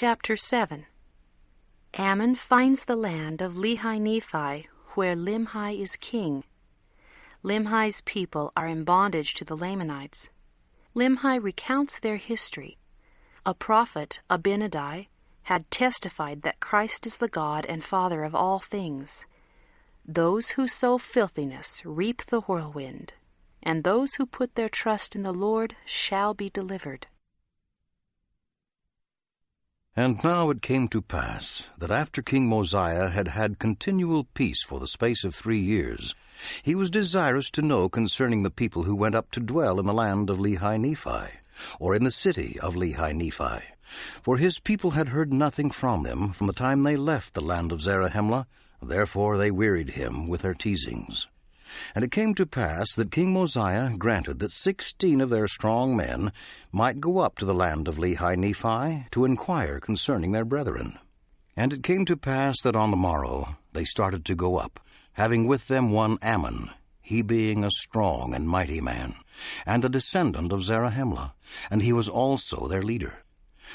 Chapter 7. Ammon finds the land of Lehi-Nephi, where Limhi is king. Limhi's people are in bondage to the Lamanites. Limhi recounts their history. A prophet, Abinadi, had testified that Christ is the God and Father of all things. Those who sow filthiness reap the whirlwind, and those who put their trust in the Lord shall be delivered. And now it came to pass that after King Mosiah had had continual peace for the space of 3 years, he was desirous to know concerning the people who went up to dwell in the land of Lehi-Nephi, or in the city of Lehi-Nephi. For his people had heard nothing from them from the time they left the land of Zarahemla, therefore they wearied him with their teasings. And it came to pass that King Mosiah granted that 16 of their strong men might go up to the land of Lehi-Nephi to inquire concerning their brethren. And it came to pass that on the morrow they started to go up, having with them one Ammon, he being a strong and mighty man, and a descendant of Zarahemla, and he was also their leader.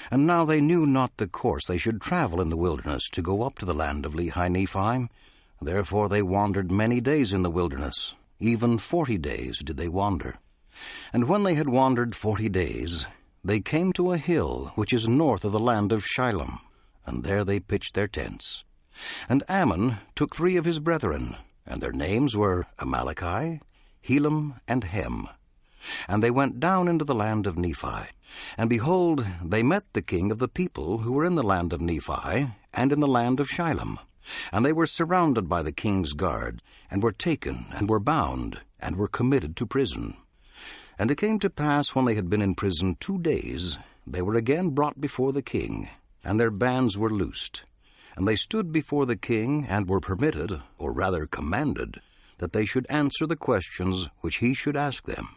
And now they knew not the course they should travel in the wilderness to go up to the land of Lehi-Nephi. Therefore they wandered many days in the wilderness, even 40 days did they wander. And when they had wandered 40 days, they came to a hill which is north of the land of Shilom, and there they pitched their tents. And Ammon took 3 of his brethren, and their names were Amaleki, Helam, and Hem. And they went down into the land of Nephi. And behold, they met the king of the people who were in the land of Nephi, and in the land of Shilom. And they were surrounded by the king's guard, and were taken, and were bound, and were committed to prison. And it came to pass, when they had been in prison 2 days, they were again brought before the king, and their bands were loosed. And they stood before the king, and were permitted, or rather commanded, that they should answer the questions which he should ask them.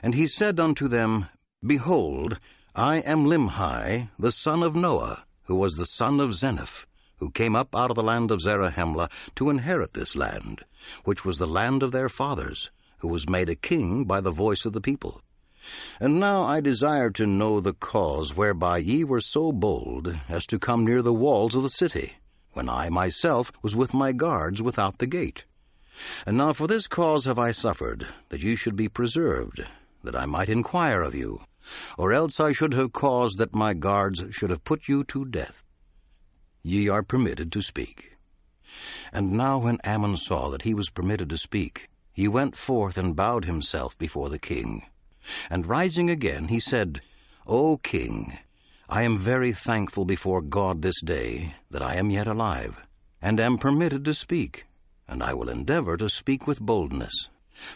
And he said unto them, Behold, I am Limhi, the son of Noah, who was the son of Zeniff, who came up out of the land of Zarahemla to inherit this land, which was the land of their fathers, who was made a king by the voice of the people. And now I desire to know the cause whereby ye were so bold as to come near the walls of the city, when I myself was with my guards without the gate. And now for this cause have I suffered, that ye should be preserved, that I might inquire of you, or else I should have caused that my guards should have put you to death. Ye are permitted to speak. And now when Ammon saw that he was permitted to speak, he went forth and bowed himself before the king. And rising again, he said, O king, I am very thankful before God this day that I am yet alive, and am permitted to speak, and I will endeavor to speak with boldness.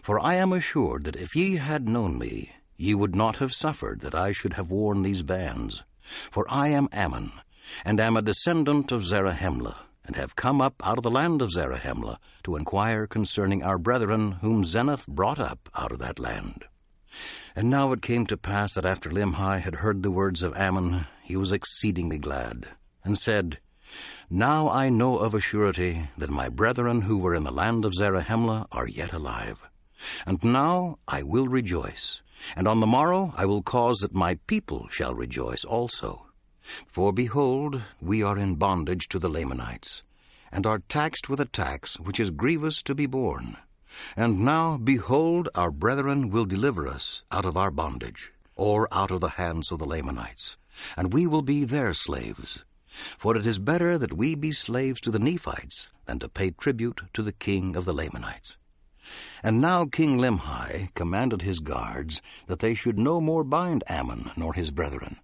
For I am assured that if ye had known me, ye would not have suffered that I should have worn these bands. For I am Ammon, and am a descendant of Zarahemla, and have come up out of the land of Zarahemla to inquire concerning our brethren whom Zeniff brought up out of that land. And now it came to pass that after Limhi had heard the words of Ammon, he was exceedingly glad, and said, Now I know of a surety that my brethren who were in the land of Zarahemla are yet alive. And now I will rejoice, and on the morrow I will cause that my people shall rejoice also. For behold, we are in bondage to the Lamanites, and are taxed with a tax which is grievous to be borne. And now, behold, our brethren will deliver us out of our bondage, or out of the hands of the Lamanites, and we will be their slaves. For it is better that we be slaves to the Nephites than to pay tribute to the king of the Lamanites. And now King Limhi commanded his guards that they should no more bind Ammon nor his brethren,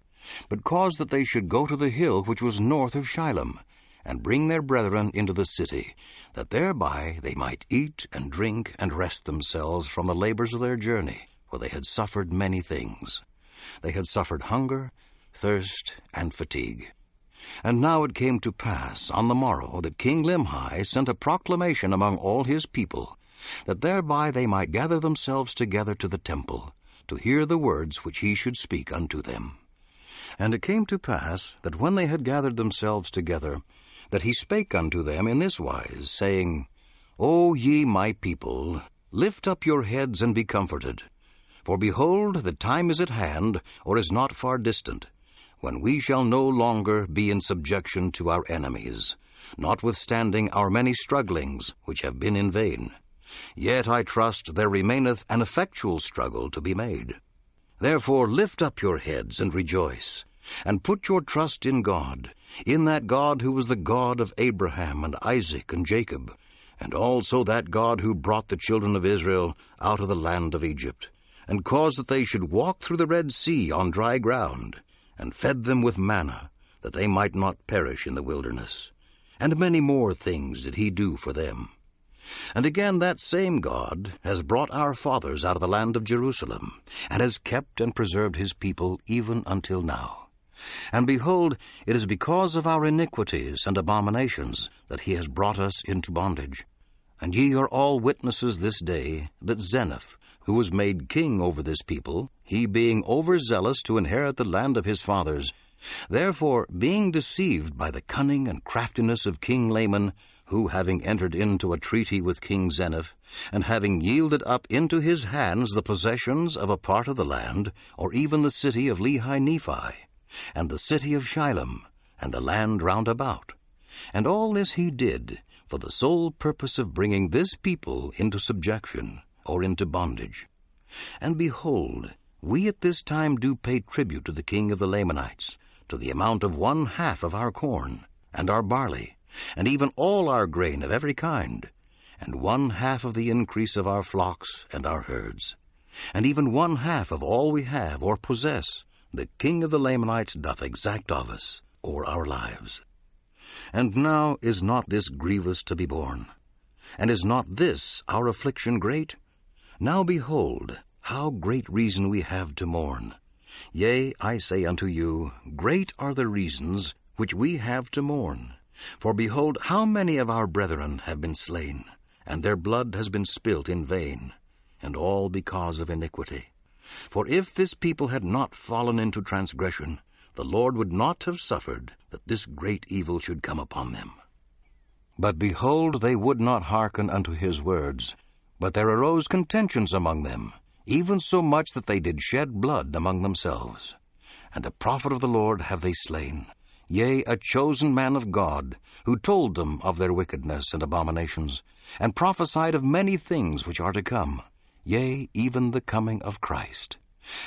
but caused that they should go to the hill which was north of Shilom, and bring their brethren into the city, that thereby they might eat and drink and rest themselves from the labors of their journey, for they had suffered many things. They had suffered hunger, thirst, and fatigue. And now it came to pass on the morrow that King Limhi sent a proclamation among all his people, that thereby they might gather themselves together to the temple, to hear the words which he should speak unto them. And it came to pass that when they had gathered themselves together, that he spake unto them in this wise, saying, O ye my people, lift up your heads and be comforted. For behold, the time is at hand, or is not far distant, when we shall no longer be in subjection to our enemies, notwithstanding our many strugglings, which have been in vain. Yet I trust there remaineth an effectual struggle to be made. Therefore lift up your heads and rejoice, and put your trust in God, in that God who was the God of Abraham and Isaac and Jacob, and also that God who brought the children of Israel out of the land of Egypt, and caused that they should walk through the Red Sea on dry ground, and fed them with manna, that they might not perish in the wilderness. And many more things did he do for them. And again that same God has brought our fathers out of the land of Jerusalem, and has kept and preserved his people even until now. And behold, it is because of our iniquities and abominations that he has brought us into bondage. And ye are all witnesses this day that Zeniff, who was made king over this people, he being overzealous to inherit the land of his fathers, therefore, being deceived by the cunning and craftiness of King Laman, who, having entered into a treaty with King Zeniff, and having yielded up into his hands the possessions of a part of the land, or even the city of Lehi-Nephi, and the city of Shilem, and the land round about. And all this he did for the sole purpose of bringing this people into subjection, or into bondage. And behold, we at this time do pay tribute to the king of the Lamanites, to the amount of 1/2 of our corn, and our barley, and even all our grain of every kind, and 1/2 of the increase of our flocks and our herds, and even 1/2 of all we have or possess, the king of the Lamanites doth exact of us, or our lives. And now is not this grievous to be borne? And is not this our affliction great? Now behold, how great reason we have to mourn. Yea, I say unto you, great are the reasons which we have to mourn. For behold, how many of our brethren have been slain, and their blood has been spilt in vain, and all because of iniquity. For if this people had not fallen into transgression, the Lord would not have suffered that this great evil should come upon them. But behold, they would not hearken unto his words, but there arose contentions among them, even so much that they did shed blood among themselves. And a prophet of the Lord have they slain, yea, a chosen man of God, who told them of their wickedness and abominations, and prophesied of many things which are to come, yea, even the coming of Christ.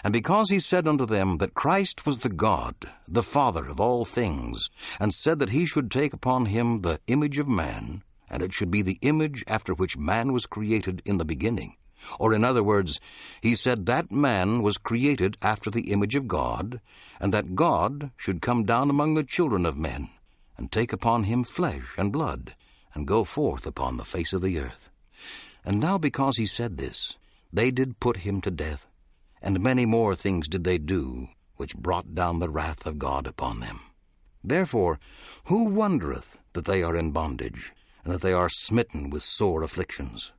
And because he said unto them that Christ was the God, the Father of all things, and said that he should take upon him the image of man, and it should be the image after which man was created in the beginning. Or in other words, he said that man was created after the image of God, and that God should come down among the children of men, and take upon him flesh and blood, and go forth upon the face of the earth. And now because he said this, they did put him to death, and many more things did they do, which brought down the wrath of God upon them. Therefore, who wondereth that they are in bondage, and that they are smitten with sore afflictions?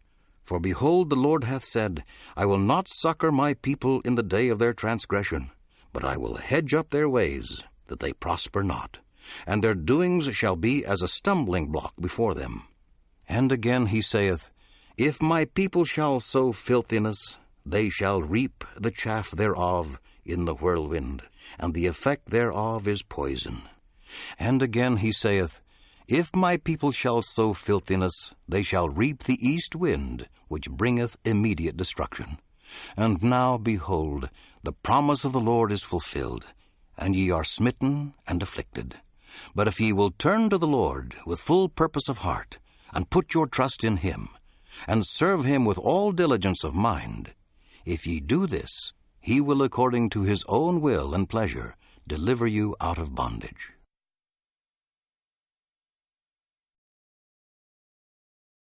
For behold, the Lord hath said, I will not succor my people in the day of their transgression, but I will hedge up their ways, that they prosper not, and their doings shall be as a stumbling block before them. And again he saith, If my people shall sow filthiness, they shall reap the chaff thereof in the whirlwind, and the effect thereof is poison. And again he saith, If my people shall sow filthiness, they shall reap the east wind, which bringeth immediate destruction. And now, behold, the promise of the Lord is fulfilled, and ye are smitten and afflicted. But if ye will turn to the Lord with full purpose of heart, and put your trust in him, and serve him with all diligence of mind, if ye do this, he will according to his own will and pleasure deliver you out of bondage.